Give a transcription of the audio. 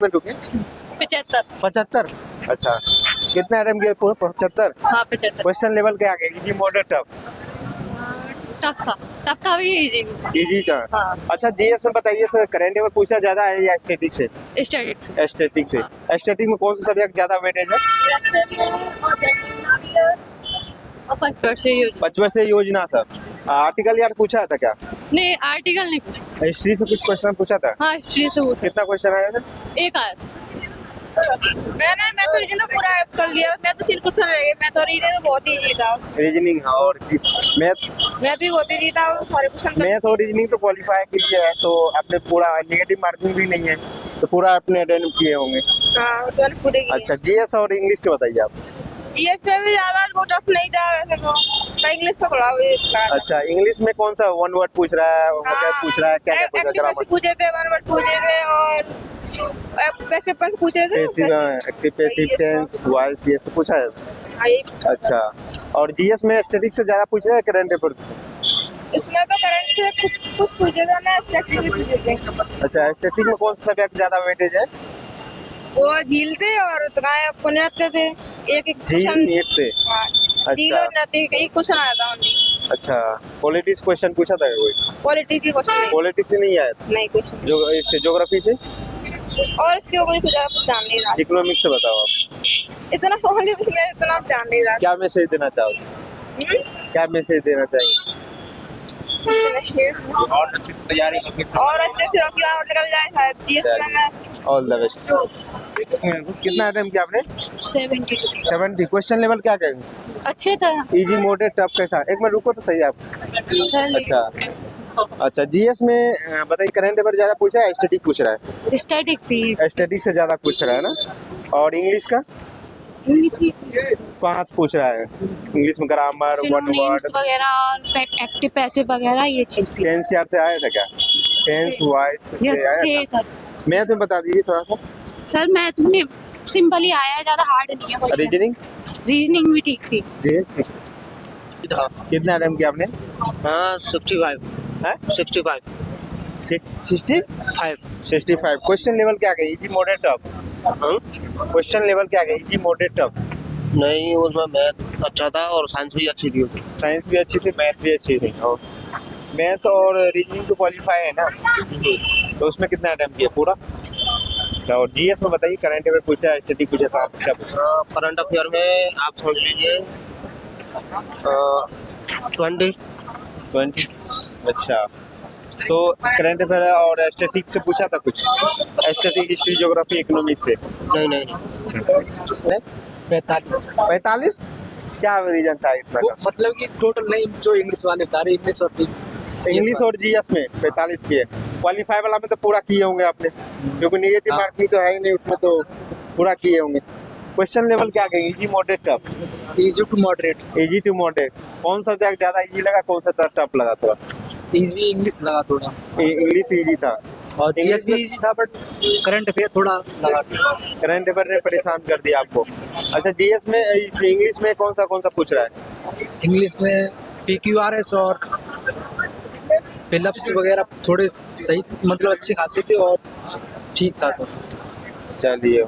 में रुके 75। 75। अच्छा, कितना अटेम्प्ट किया? पूरा 75। हाँ 75। क्वेश्चन लेवल क्या है? Easy, moderate, tough? टफ था भी, इजी भी था। इजी का। हाँ। अच्छा, जीएस में बताइए सर, करंट अफेयर पूछा ज्यादा है या स्टैटिक से? स्टैटिक्स। स्टैटिक से। स्टैटिक में कौन सा सब्जेक्ट ज्यादा वेटेज है? और 55 से योजना सर। आर्टिकल यार पूछा था क्या? नहीं, आर्टिकल नहीं पूछा। हिस्ट्री से कुछ क्वेश्चन पूछा था? हाँ हिस्ट्री से पूछा। कितना क्वेश्चन आया था? एक आया था। मैं तो रीजनिंग तो पूरा कर लिया। मैं तो 3 क्वेश्चन रह गए। मैं तो रीजनिंग तो बहुत इजी था। रीजनिंग और मैथ? मैं तो बहुत इजी था, सारे क्वेश्चन। मैथ और रीजनिंग तो क्वालिफाई के लिए है, तो आपने पूरा नेगेटिव मार्किंग भी नहीं है, तो पूरा आपने अटेंड किए होंगे। हाँ तो मैंने पूरे किए। अच्छा, जीएस और इंग्लिश के बताइए आप। जीएस पे भी ज्यादा वो टफ नहीं था वैसे तो। इंग्लिश तो थोड़ा भी था। अच्छा, इंग्लिश में कौन सा वन वर्ड पूछ रहा है, वोकैब पूछ रहा है, क्या क्या पूछ रहा है? ग्रामर पूछे थे, वन वर्ड पूछे थे और पैसिव टेंस पूछे थे। एक्टिव पैसिव टेंस, वॉइस, ये सब पूछा है। हाँ, ये अच्छा, और जीएस में स्टैटिक से ज्यादा पूछ रहा है करंट अफेयर? इसमें तो करंट से कुछ पूछे थे ना, स्टैटिक से पूछे थे। अच्छा, स्टैटिक में कौन सा सब्जेक्ट ज्यादा वेटेज है? वो झील थे और नृत्य थे। एक झील, क्वेश्चन। नृत्य। हाँ, झील और नृत्य एक क्वेश्चन आया था only। अच्छा, पॉलिटिक्स क्वेश्चन पूछा था कोई? पॉलिटिक्स की क्वेश्चन पॉलिटिक्स से नहीं आया था? नहीं क्वेश्चन। जो इससे ज्योग्राफी से? और इसके ऊपर कुछ ज्यादा जान नहीं रहा। इकोनॉमिक्स से बताओ आप। इतना ओनली मैं इतना जान नहीं रहा। क्या मैसेज देना चाहोगे? क्या मैसेज देना चाहिए? और अच्छे से तैयारी और अच्छे से रखिए और निकल जाए शायद जीएस में। मैं ऑल द बेस्ट। कितना अटेम्प्ट किया आपने? 72। 70। क्वेश्चन लेवल क्या कहेंगे? अच्छे था। इजी, मॉडरेट, टफ कैसा? एक मिनट रुको तो सही आप। अच्छा, जीएस में बताइए, करंट अफेयर ज्यादा पूछा है, स्टैटिक पूछ रहा है? स्टैटिक थी। स्टैटिक से ज्यादा पूछ रहा है ना? और इंग्लिश का? इंग्लिश भी 5 पूछ रहा है। इंग्लिश में ग्रामर, वन वर्ड वगैरह और एक्टिव पैसिव वगैरह ये चीज थी। टेंस यार से आया था क्या? टेंस, वॉइस से यस थे आया था? सर। मैथ में बता दीजिए थोड़ा सा। सर मैथ में सिंपल ही आया है, ज्यादा हार्ड नहीं है। रीजनिंग? रीजनिंग भी ठीक थी। जीएस कितना अटेम्प्ट किया आपने? हाँ 65 है 65 65। क्वेश्चन लेवल क्या है? Easy, moderate, tough? हाँ? क्वेश्चन लेवल क्या है? Easy, moderate, tough? नहीं, उसमें मैथ अच्छा था और साइंस भी अच्छी थी उसमें। साइंस भी अच्छी थी, मैथ भी अच्छी थी। और मैथ और रीजनिंग तो क्वालिफाई है ना, तो उसमें कितना अटेम्प्ट किया? पूरा। अच्छा, और जीएस में बताइए, करंट अफेयर पूछा है, स्टैटिक पूछा था, आप क्या पूछा? करंट अफेयर में आप समझ लीजिए 20। अच्छा, तो करंट अफेयर और स्टैटिक से पूछा था कुछ? स्टैटिक, हिस्ट्री, ज्योग्राफी, इकोनॉमिक्स से? नहीं 45? क्या रीजन था इतना का? मतलब कि टोटल नहीं, जो इंग्लिश वाले बता रहे, इंग्लिश और जीएस में 45 किए। क्वालिफाई वाला में तो पूरा किए होंगे आपने, क्योंकि नेगेटिव मार्किंग तो है ही नहीं उसमें, तो पूरा किए होंगे। क्वेश्चन लेवल क्या कहेंगे? Easy, moderate, tough? Easy to moderate. Easy to moderate. कौन सा सब्जेक्ट ज्यादा इजी लगा, कौन सा टफ लगा? थोड़ा इजी इंग्लिश लगा थोड़ा, इंग्लिश इजी था और जीएस भी इजी था, बट करंट अफेयर थोड़ा लगा। करंट अफेयर ने परेशान कर दिया आपको। अच्छा, जीएस में, इंग्लिश में कौन सा पूछ रहा है? इंग्लिश में PQRS और फिलअप्स वगैरह थोड़े सही, मतलब अच्छे खासे थे और ठीक था सब। चलिए।